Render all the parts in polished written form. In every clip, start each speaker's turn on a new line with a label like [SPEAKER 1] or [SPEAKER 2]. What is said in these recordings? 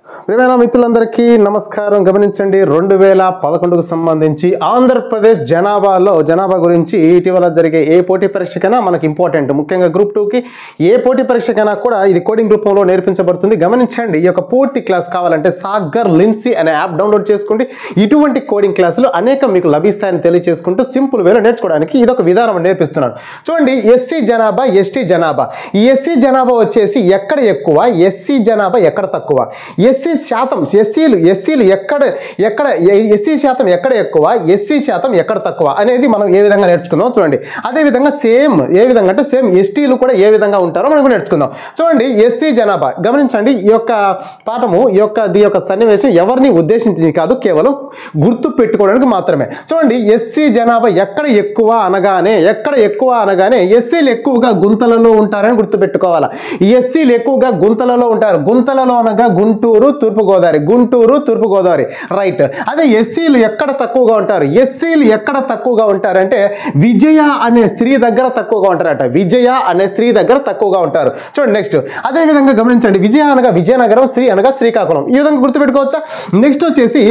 [SPEAKER 1] ప్రియమైన మిత్రులందరికీ నమస్కారం. గమనించండి, 2011కు సంబంధించి ఆంధ్రప్రదేశ్ జనాభా గురించి ఇటీవల జరిగే ఏ పోటీ పరీక్షకైనా మనకి ఇంపార్టెంట్. ముఖ్యంగా గ్రూప్ 2కి ఏ పోటీ పరీక్షకైనా కూడా ఇది కోడింగ్ రూపంలో నేర్పించబడుతుంది. గమనించండి, ఈ యొక్క పూర్తి క్లాస్ కావాలంటే సాగర్ లిన్సీ అనే యాప్ డౌన్లోడ్ చేసుకోండి. ఇటువంటి కోడింగ్ క్లాసులు అనేకం మీకు లభిస్తాయని తెలియజేసుకుంటూ సింపుల్ వేలో నేర్చుకోవడానికి ఇదొక విధానం నేర్పిస్తున్నాను. చూడండి, ఎస్సీ జనాభా, ఎస్టీ జనాభా. ఈ ఎస్సీ జనాభా వచ్చేసి ఎక్కడ ఎక్కువ, ఎస్సీ జనాభా ఎక్కడ తక్కువ, ఎస్సీ శాతం ఎస్సీలు ఎక్కడ ఎస్సీ శాతం ఎక్కడ ఎక్కువ, ఎస్సీ శాతం ఎక్కడ తక్కువ అనేది మనం ఏ విధంగా నేర్చుకుందాం. చూడండి, అదేవిధంగా సేమ్ ఏ విధంగా అంటే సేమ్ ఎస్టీలు కూడా ఏ విధంగా ఉంటారో మనం నేర్చుకుందాం. చూడండి, ఎస్సీ జనాభా. గమనించండి, ఈ యొక్క పాఠము ఈ యొక్క సన్నివేశం ఎవరిని ఉద్దేశించింది కాదు, కేవలం గుర్తు పెట్టుకోవడానికి మాత్రమే. చూడండి, ఎస్సీ జనాభా ఎక్కడ ఎక్కువ అనగానే ఎస్సీలు ఎక్కువగా గుంతలలో ఉంటారని గుర్తుపెట్టుకోవాలి. ఎస్సీలు ఎక్కువగా గుంతలలో ఉంటారు. గుంతలలో అనగా గుంటూరు తూర్పుగోదావరి రైట్. అదే ఎస్సీలు ఎక్కడ తక్కువగా ఉంటారు, ఎస్సీలు ఎక్కడ తక్కువగా ఉంటారంటే విజయ అనే స్త్రీ దగ్గర తక్కువగా ఉంటారట. విజయ అనే స్త్రీ దగ్గర తక్కువగా ఉంటారు. చూడండి, నెక్స్ట్ అదే విధంగా గమనించండి, విజయ అనగా విజయనగరం, శ్రీ అనగా శ్రీకాకుళం. ఈ విధంగా గుర్తుపెట్టుకోవచ్చా. నెక్స్ట్ వచ్చేసి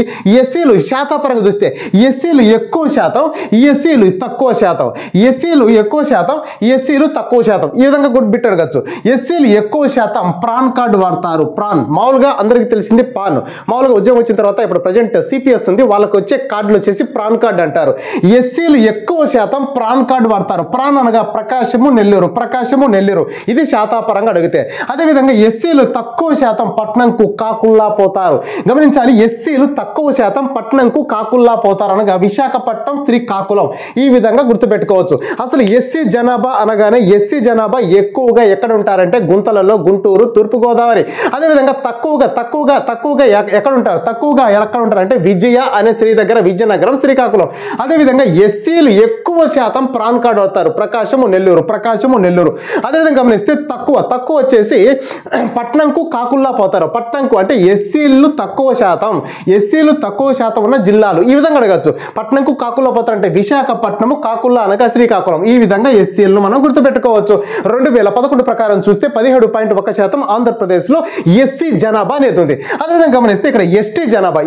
[SPEAKER 1] ఎస్సీలు శాతపరంగా చూస్తే ఎస్సీలు ఎక్కువ శాతం, ఎస్సీలు తక్కువ శాతం, ఎస్సీలు ఎక్కువ శాతం, ఎస్సీలు తక్కువ శాతం. ఈ విధంగా గుర్తుపెట్టవచ్చు. ఎస్సీలు ఎక్కువ శాతం ప్రాన్ కార్డు వాడతారు. ప్రాన్ మామూలుగా అందరికీ తెలిసింది పాన్. మామూలుగా ఉద్యోగం వచ్చిన తర్వాత ఇప్పుడు ప్రజెంట్ సిపిఎస్ ఉంది, వాళ్ళకి వచ్చే కార్డులు వచ్చేసి ప్రాన్ కార్డు అంటారు. ఎస్సీలు ఎక్కువ శాతం ప్రాన్ కార్డు వాడతారు. ప్రాన్ అనగా ప్రకాశము నెల్లూరు. ఇది శాతాపరంగా అడిగితే. అదేవిధంగా ఎస్సీలు తక్కువ శాతం పట్నంకు కాకుల్లా పోతారు. గమనించాలి, ఎస్సీలు తక్కువ శాతం పట్నంకు కాకుల్లా పోతారు అనగా విశాఖపట్నం, శ్రీకాకుళం. ఈ విధంగా గుర్తుపెట్టుకోవచ్చు. అసలు ఎస్సీ జనాభా అనగానే ఎస్సీ జనాభా ఎక్కువగా ఎక్కడ ఉంటారంటే గుంతలలో, గుంటూరు, తూర్పుగోదావరి. అదేవిధంగా తక్కువగా ఎక్కడ ఉంటారు అంటే విజయ అనే స్త్రీ దగ్గర విజయనగరం, శ్రీకాకుళం. అదేవిధంగా ఎస్సీలు ఎక్కువ శాతం ప్రాన్ కార్డు అవుతారు. ప్రకాశము నెల్లూరు. అదేవిధంగా గమనిస్తే తక్కువ వచ్చేసి పట్నంకు కాకుల్లా పోతారు. పట్నంకు అంటే ఎస్సీలు తక్కువ శాతం ఉన్న జిల్లాలు. ఈ విధంగా అడగచ్చు. పట్నంకు కాకుల్లా పోతారంటే విశాఖపట్నము, కాకుల్లా అనగా శ్రీకాకుళం. ఈ విధంగా ఎస్సీలను మనం గుర్తుపెట్టుకోవచ్చు. 2011 ప్రకారం చూస్తే 17.1% ఆంధ్రప్రదేశ్లో ఎస్సీ జనాభా అనేది ఉంది. అదేవిధంగా గమనిస్తే ఇక్కడ ఎస్టీ జనాభా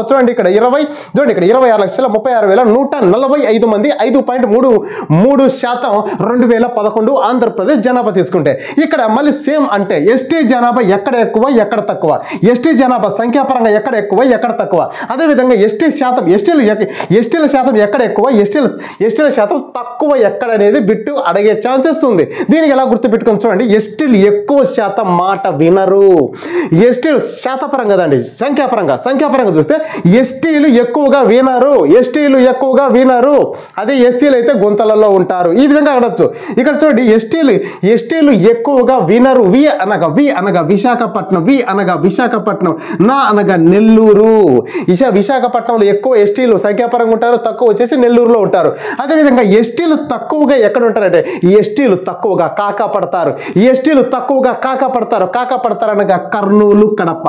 [SPEAKER 1] చూడండి, ఇక్కడ 26,36,145 మంది, 5.33% 2011 ఆంధ్రప్రదేశ్ జనాభా తీసుకుంటే. ఇక్కడ మళ్ళీ సేమ్ అంటే ఎస్టీ జనాభా ఎక్కడ ఎక్కువ, ఎక్కడ తక్కువ, ఎస్టీ జనాభా సంఖ్యాపరంగా ఎక్కడ ఎక్కువ, ఎక్కడ తక్కువ. అదేవిధంగా ఎస్టీల శాతం ఎక్కడ ఎక్కువ, ఎస్టీల శాతం తక్కువ ఎక్కడ అనేది బిట్టు అడిగే ఛాన్సెస్ ఉంది. దీనికి ఎలా గుర్తుపెట్టుకొని చూడండి, ఎస్టీలు ఎక్కువ శాతం మాట వినరు. ఎస్టీలు శాతపరంగా కదండి, సంఖ్యాపరంగా చూస్తే ఎస్టీలు ఎక్కువగా వినరు. అదే ఎస్సీలు అయితే గుంతలలో ఉంటారు. ఈ విధంగా అడగచ్చు. ఇక్కడ చూడండి, ఎస్టీలు ఎక్కువగా వినరు. వి అనగా విశాఖపట్నం, నా అనగా నెల్లూరు. విశాఖపట్నంలో ఎక్కువ ఎస్టీలు సంఖ్యాపరంగా ఉంటారు, తక్కువ వచ్చేసి నెల్లూరులో ఉంటారు. అదేవిధంగా ఎస్టీలు తక్కువగా ఎక్కడ ఉంటారంటే ఎస్టీలు తక్కువగా కాకపడతారు. అనగా కర్నూలు, కడప.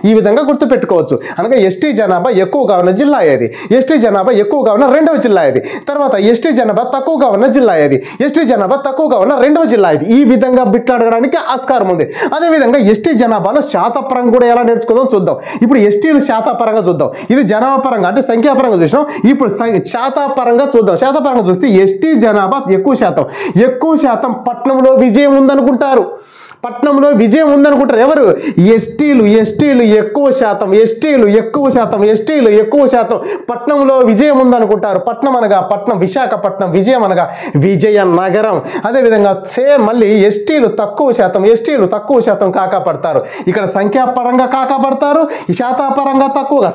[SPEAKER 1] ఈ విధంగా గుర్తుపెట్టుకోవచ్చు. అనగా ఎస్టీ జనాభా ఎక్కువగా ఉన్న జిల్లా ఏది, ఎస్టీ జనాభా ఎక్కువగా ఉన్న రెండవ జిల్లా ఏది, తర్వాత ఎస్టీ జనాభా తక్కువగా ఉన్న జిల్లా ఏది, ఎస్టీ జనాభా తక్కువగా ఉన్న రెండవ జిల్లా ఏది. ఈ విధంగా బిట్లు అడగడానికి ఆస్కారం ఉంది. అదేవిధంగా ఎస్టీ జనాభాలో శాతపరంగా కూడా ఎలా నేర్చుకుందాం చూద్దాం. ఇప్పుడు ఎస్టీలు శాతపరంగా చూద్దాం. ఇది జనాభా పరంగా అంటే సంఖ్యాపరంగా చూసినాం. ఇప్పుడు శాతపరంగా చూద్దాం. శాతపరంగా చూస్తే ఎస్టీ జనాభా ఎక్కువ శాతం పట్నంలో విజయం ఉందనుకుంటారు. ఎవరు? ఎస్టీలు ఎక్కువ శాతం పట్నంలో విజయం ఉందనుకుంటారు. పట్నం అనగా విశాఖపట్నం, విజయం అనగా విజయనగరం. అదేవిధంగా సేమ్ మళ్ళీ ఎస్టీలు తక్కువ శాతం కాకపడతారు. ఇక్కడ సంఖ్యాపరంగా కాకపడతారు, శాతపరంగా తక్కువగా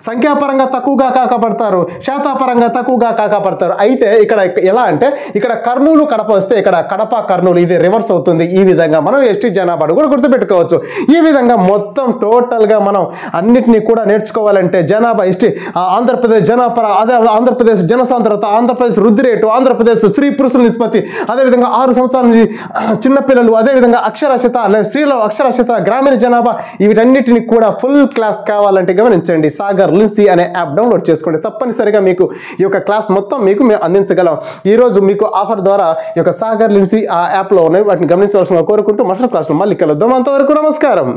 [SPEAKER 1] సంఖ్యాపరంగా తక్కువగా కాకపడతారు, శాతపరంగా తక్కువగా కాకపడతారు. అయితే ఇక్కడ ఎలా అంటే ఇక్కడ కర్నూలు, కడప వస్తే ఇక్కడ కడప, కర్నూలు ఇది రివర్స్ అవుతుంది. ఈ విధంగా మనం ఎస్టీ జనాభాను కూడా గుర్తుపెట్టుకోవచ్చు. ఈ విధంగా మొత్తం టోటల్ గా మనం అన్నిటినీ కూడా నేర్చుకోవాలంటే జనాభా, ఎస్టీ, ఆంధ్రప్రదేశ్ జనాభా, అదే ఆంధ్రప్రదేశ్ జనసాంద్రత, ఆంధ్రప్రదేశ్ వృద్ధి రేటు, ఆంధ్రప్రదేశ్ స్త్రీ పురుషుల నిష్పత్తి, అదేవిధంగా 6 సంవత్సరాల నుంచి చిన్నపిల్లలు, అదేవిధంగా అక్షరాస్యత, స్త్రీల అక్షరాస్యత, గ్రామీణ జనాభా, వీటన్నిటిని కూడా ఫుల్ క్లాస్ కావాలంటే గమనించండి, సాగర్ లిన్సీ అనే యాప్ డౌన్లోడ్ చేసుకోండి. తప్పనిసరిగా మీకు ఈ యొక్క క్లాస్ మొత్తం మీకు మేము అందించగలం. ఈరోజు మీకు ఆఫర్ ద్వారా ఈ యొక్క సాగర్ లిన్సీ ఆ యాప్లో ఉన్నాయి, వాటిని గమనించవలసిన కోరుకుంటూ మరొక క్లాస్లో మళ్ళీ కలుద్దాం. అంతవరకు నమస్కారం.